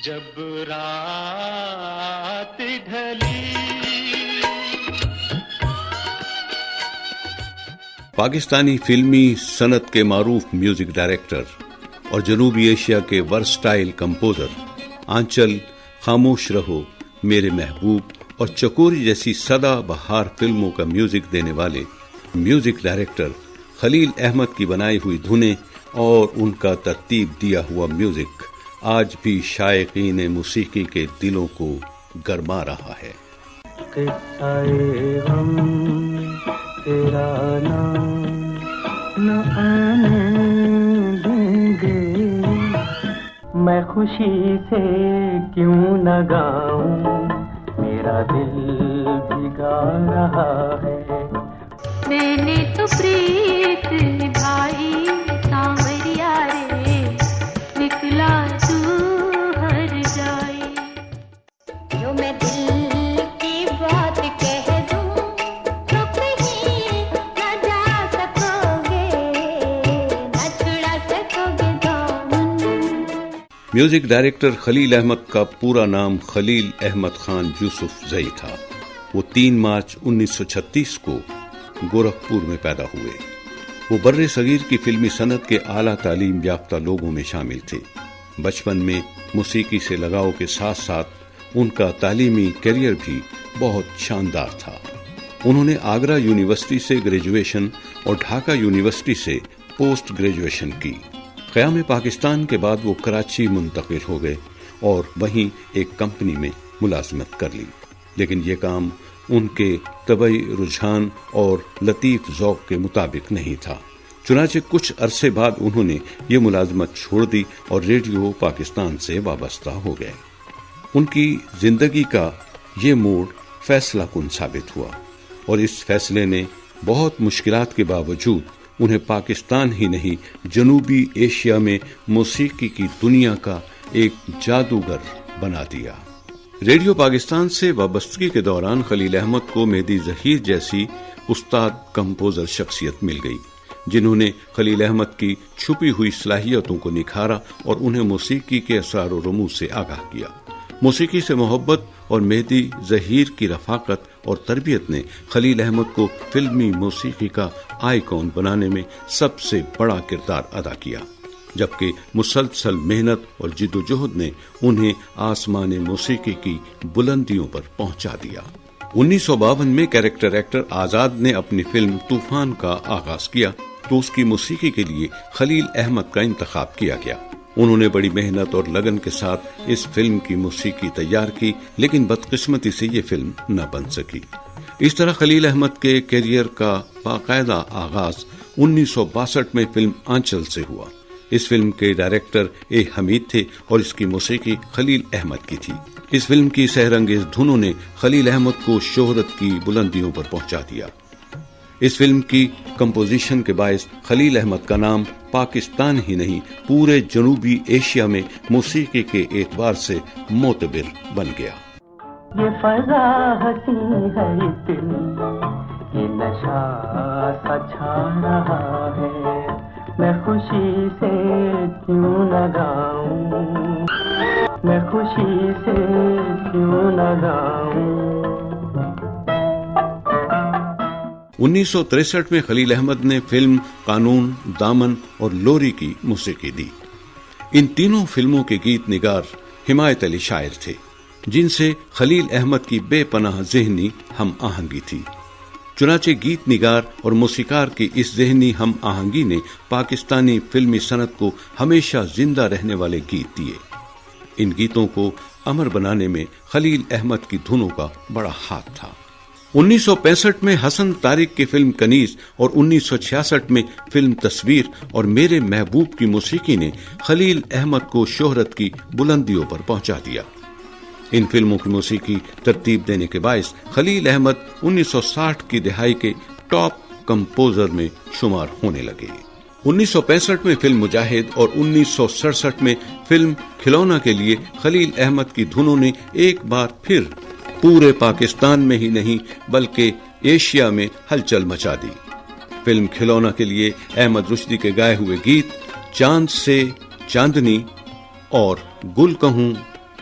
جب رات ڈھلی. پاکستانی فلمی صنعت کے معروف میوزک ڈائریکٹر اور جنوبی ایشیا کے ورسٹائل کمپوزر آنچل، خاموش رہو، میرے محبوب اور چکوری جیسی سدا بہار فلموں کا میوزک دینے والے میوزک ڈائریکٹر خلیل احمد کی بنائی ہوئی دھنیں اور ان کا ترتیب دیا ہوا میوزک آج بھی شائقین موسیقی کے دلوں کو گرما رہا ہے. تیرا نام نہ آنے دیں گے، میں خوشی سے کیوں نہ گاؤں، میرا دل بھگا رہا ہے. میں نے تو پریت نبھائی سانوریا رے، نکلا تو ہر جائے. جو میں دل کی بات کہہ دوں تو کہیں نہ جا سکو گے، نہ چھڑا سکو گے دامن. میوزک ڈائریکٹر خلیل احمد کا پورا نام خلیل احمد خان یوسف زئی تھا. وہ 3 مارچ 1936 کو گورکھپور میں پیدا ہوئے. وہ بر صغیر کی فلمی صنعت کے اعلیٰ تعلیم یافتہ لوگوں میں شامل تھے. بچپن میں موسیقی سے لگاؤ کے ساتھ ساتھ ان کا تعلیمی کیریئر بھی بہت شاندار تھا. انہوں نے آگرہ یونیورسٹی سے گریجویشن اور ڈھاکہ یونیورسٹی سے پوسٹ گریجویشن کی. قیام پاکستان کے بعد وہ کراچی منتقل ہو گئے اور وہیں ایک کمپنی میں ملازمت کر لی، لیکن یہ کام ان کے طبعی رجحان اور لطیف ذوق کے مطابق نہیں تھا. چنانچہ کچھ عرصے بعد انہوں نے یہ ملازمت چھوڑ دی اور ریڈیو پاکستان سے وابستہ ہو گئے. ان کی زندگی کا یہ موڑ فیصلہ کن ثابت ہوا اور اس فیصلے نے بہت مشکلات کے باوجود انہیں پاکستان ہی نہیں جنوبی ایشیا میں موسیقی کی دنیا کا ایک جادوگر بنا دیا. ریڈیو پاکستان سے وابستگی کے دوران خلیل احمد کو مہدی ظہیر جیسی استاد کمپوزر شخصیت مل گئی، جنہوں نے خلیل احمد کی چھپی ہوئی صلاحیتوں کو نکھارا اور انہیں موسیقی کے اسرار و رموز سے آگاہ کیا. موسیقی سے محبت اور مہدی ظہیر کی رفاقت اور تربیت نے خلیل احمد کو فلمی موسیقی کا آئیکن بنانے میں سب سے بڑا کردار ادا کیا، جبکہ مسلسل محنت اور جد و جہد نے انہیں آسمان موسیقی کی بلندیوں پر پہنچا دیا. 1952 میں کیریکٹر ایکٹر آزاد نے اپنی فلم طوفان کا آغاز کیا تو اس کی موسیقی کے لیے خلیل احمد کا انتخاب کیا گیا. انہوں نے بڑی محنت اور لگن کے ساتھ اس فلم کی موسیقی تیار کی، لیکن بدقسمتی سے یہ فلم نہ بن سکی. اس طرح خلیل احمد کے کیریئر کا باقاعدہ آغاز 1962 میں فلم آنچل سے ہوا. اس فلم کے ڈائریکٹر اے حمید تھے اور اس کی موسیقی خلیل احمد کی تھی. اس فلم کی سحر انگیز دھنوں نے خلیل احمد کو شہرت کی بلندیوں پر پہنچا دیا. اس فلم کی کمپوزیشن کے باعث خلیل احمد کا نام پاکستان ہی نہیں پورے جنوبی ایشیا میں موسیقی کے اعتبار سے معتبر بن گیا. یہ فضا ہنسی ہے دل، یہ نشہ سا چھا رہا ہے، میں خوشی سے کیوں نہ گاؤں، میں خوشی سے کیوں نہ گاؤں. 1963 میں خلیل احمد نے فلم قانون، دامن اور لوری کی موسیقی دی. ان تینوں فلموں کے گیت نگار حمایت علی شاعر تھے، جن سے خلیل احمد کی بے پناہ ذہنی ہم آہنگی تھی. چنانچہ گیت نگار اور موسیقار کی اس ذہنی ہم آہنگی نے پاکستانی فلمی صنعت کو ہمیشہ زندہ رہنے والے گیت دیے. ان گیتوں کو امر بنانے میں خلیل احمد کی دھنوں کا بڑا ہاتھ تھا. 1965 میں حسن طارق کی فلم کنیز اور 1966 میں فلم تصویر اور میرے محبوب کی موسیقی نے خلیل احمد کو شہرت کی بلندیوں پر پہنچا دیا. ان فلموں کی موسیقی ترتیب دینے کے باعث خلیل احمد 1960 کی دہائی کے ٹاپ کمپوزر میں شمار ہونے لگے. 1965 میں فلم مجاہد اور 1967 میں فلم کھلونا کے لیے خلیل احمد کی دھنوں نے ایک بار پھر پورے پاکستان میں ہی نہیں بلکہ ایشیا میں ہلچل مچا دی. فلم کھلونا کے لیے احمد رشدی کے گائے ہوئے گیت چاند سے چاندنی اور گل کہوں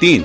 3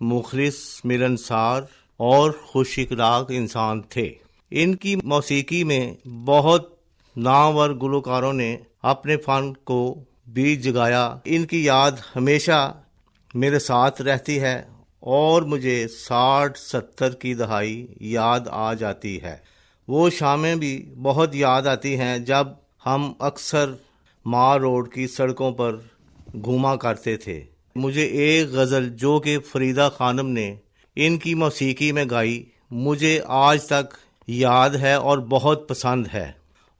مخلص، ملنسار اور خوش اخلاق انسان تھے۔ ان کی موسیقی میں بہت نامور گلوکاروں نے اپنے فن کو بھی جگایا۔ ان کی یاد ہمیشہ میرے ساتھ رہتی ہے اور مجھے 60-70 کی دہائی یاد آ جاتی ہے۔ وہ شامیں بھی بہت یاد آتی ہیں جب ہم اکثر مار روڈ کی سڑکوں پر گھوما کرتے تھے۔ مجھے ایک غزل جو کہ فریدہ خانم نے ان کی موسیقی میں گائی مجھے آج تک یاد ہے اور بہت پسند ہے،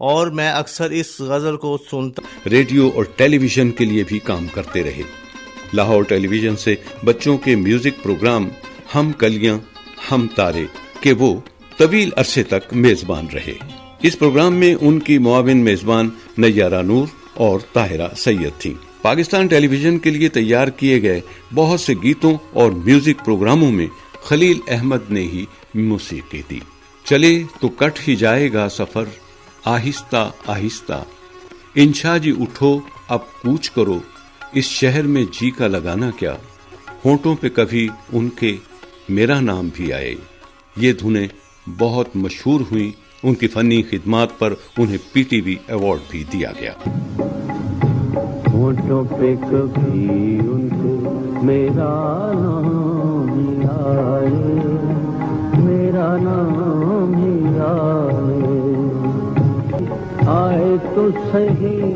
اور میں اکثر اس غزل کو سنتا۔ ریڈیو اور ٹیلی ویژن کے لیے بھی کام کرتے رہے۔ لاہور ٹیلی ویژن سے بچوں کے میوزک پروگرام ہم کلیاں ہم تارے کے وہ طویل عرصے تک میزبان رہے۔ اس پروگرام میں ان کی معاون میزبان نیارہ نور اور طاہرہ سید تھیں۔ پاکستان ٹیلی ویژن کے لیے تیار کیے گئے بہت سے گیتوں اور میوزک پروگراموں میں خلیل احمد نے ہی موسیقی دی۔ چلے تو کٹ ہی جائے گا سفر آہستہ آہستہ، انشا جی اٹھو اب کوچ کرو، اس شہر میں جی کا لگانا کیا، ہونٹوں پہ کبھی ان کے میرا نام بھی آئے۔ یہ دھنیں بہت مشہور ہوئیں۔ ان کی فنی خدمات پر انہیں پی ٹی وی ایوارڈ بھی دیا گیا۔ ہونٹوں پہ کبھی ان کے میرا نام ہی آئے، میرا نام ہی آئے تو صحیح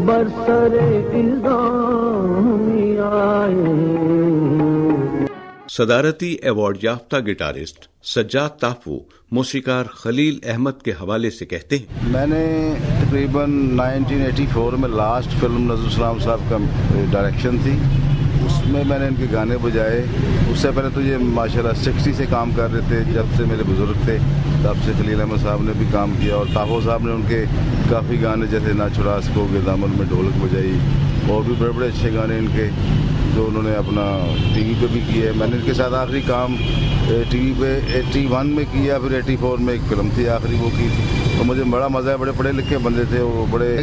برسر الزام ہی آئے۔ صدارتی ایوارڈ یافتہ گٹارسٹ سجاد تحفو موسیقار خلیل احمد کے حوالے سے کہتے ہیں، میں نے تقریباً 1984 میں لاسٹ فلم نذر السلام صاحب کا ڈائریکشن تھی، اس میں نے ان کے گانے بجائے۔ اس سے پہلے تو یہ ماشاءاللہ 60 سے کام کر رہے تھے، جب سے میرے بزرگ تھے تب سے خلیل احمد صاحب نے بھی کام کیا، اور تحفو صاحب نے ان کے کافی گانے جیسے نہ چھڑا سکوگے دامن میں ڈھولک بجائی، اور بھی بڑے بڑے اچھے گانے ان کے جو انہوں نے اپنا ٹی وی پہ بھی کیا ہے۔ میں نے ان کے ساتھ آخری کام ٹی وی پہ 81 میں کیا، پھر 84 میں ایک فلم تھی آخری وہ کی تھی، تو مجھے بڑا مزہ ہے۔ بڑے پڑھے لکھے بندے تھے وہ، بڑے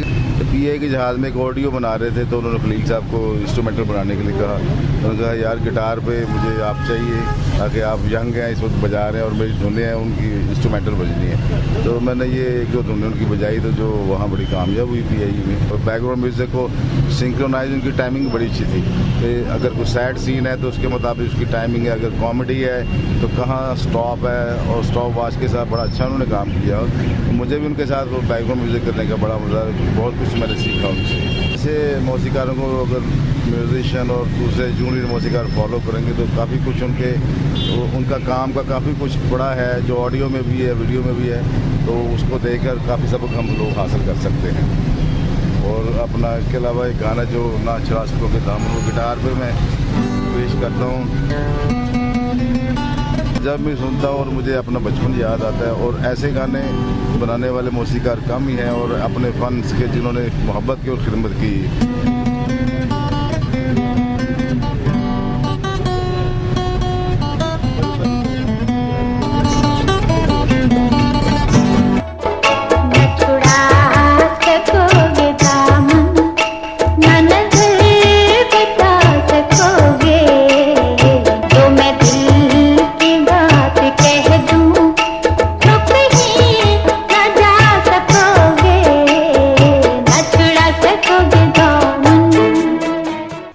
پی اے کے جہاز میں ایک آڈیو بنا رہے تھے، تو انہوں نے خلیل صاحب کو انسٹرومنٹل بنانے کے لیے کہا۔ انہوں نے کہا یار گٹار پہ مجھے آپ چاہیے تاکہ آپ ینگ ہیں اس وقت بجا رہے ہیں، اور میری دھنیں ہیں ان کی انسٹرومنٹل بجنی ہے، تو میں نے یہ ایک دو دھنیں ان کی بجائی تو جو وہاں بڑی کامیاب ہوئی پی آئی میں۔ اور بیک گراؤنڈ میوزک کو سنکرونائز ان کی ٹائمنگ بڑی اچھی تھی کہ اگر کوئی سیڈ سین ہے تو اس کے مطابق اس کی ٹائمنگ ہے، اگر کامیڈی ہے تو کہاں سٹاپ ہے، اور سٹاپ واچ کے ساتھ بڑا اچھا انہوں نے کام کیا۔ مجھے بھی ان کے ساتھ بیک گراؤنڈ میوزک کرنے کا بڑا مزہ، بہت کچھ میں نے سیکھا ان سے۔ ایسے موسیقاروں کو اگر میوزیشین اور دوسرے جونیئر موسیقار فالو کریں گے تو کافی کچھ ان کا کام کا کافی کچھ پڑا ہے، جو آڈیو میں بھی ہے ویڈیو میں بھی ہے، تو اس کو دیکھ کر کافی سبق ہم لوگ حاصل کر سکتے ہیں۔ اور اپنا اس کے علاوہ ایک گانا جو نہ چھڑا سکوگے دامن وہ گٹار پہ میں پیش کرتا ہوں۔ جب میں سنتا ہوں اور مجھے اپنا بچپن یاد آتا ہے، اور ایسے گانے بنانے والے موسیقار کم ہی ہیں، اور اپنے فن کے جنہوں نے محبت کی اور خدمت کی۔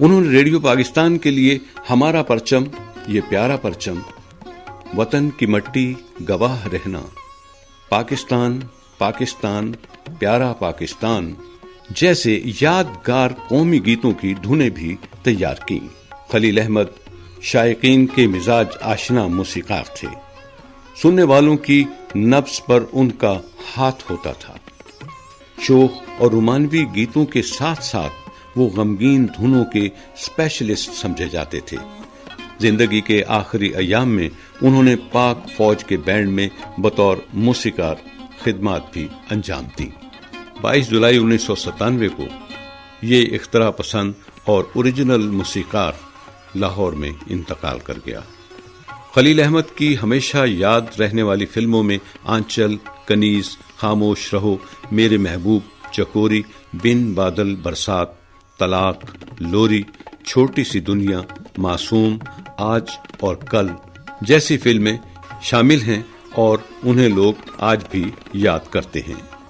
انہوں نے ریڈیو پاکستان کے لیے ہمارا پرچم یہ پیارا پرچم، وطن کی مٹی گواہ رہنا، پاکستان پاکستان پیارا پاکستان جیسے یادگار قومی گیتوں کی دھنیں بھی تیار کی۔ خلیل احمد شائقین کے مزاج آشنا موسیقار تھے، سننے والوں کی نبض پر ان کا ہاتھ ہوتا تھا۔ شوخ اور رومانوی گیتوں کے ساتھ ساتھ وہ غمگین دھنوں کے اسپیشلسٹ سمجھے جاتے تھے۔ زندگی کے آخری ایام میں انہوں نے پاک فوج کے بینڈ میں بطور موسیقار خدمات بھی انجام دی۔ 22 جولائی 1997 کو یہ اختراع پسند اور اوریجنل موسیقار لاہور میں انتقال کر گیا۔ خلیل احمد کی ہمیشہ یاد رہنے والی فلموں میں آنچل، کنیز، خاموش رہو، میرے محبوب، چکوری، بن بادل برسات، طلاق، لوری، چھوٹی سی دنیا، معصوم، آج اور کل جیسی فلمیں شامل ہیں اور انہیں لوگ آج بھی یاد کرتے ہیں۔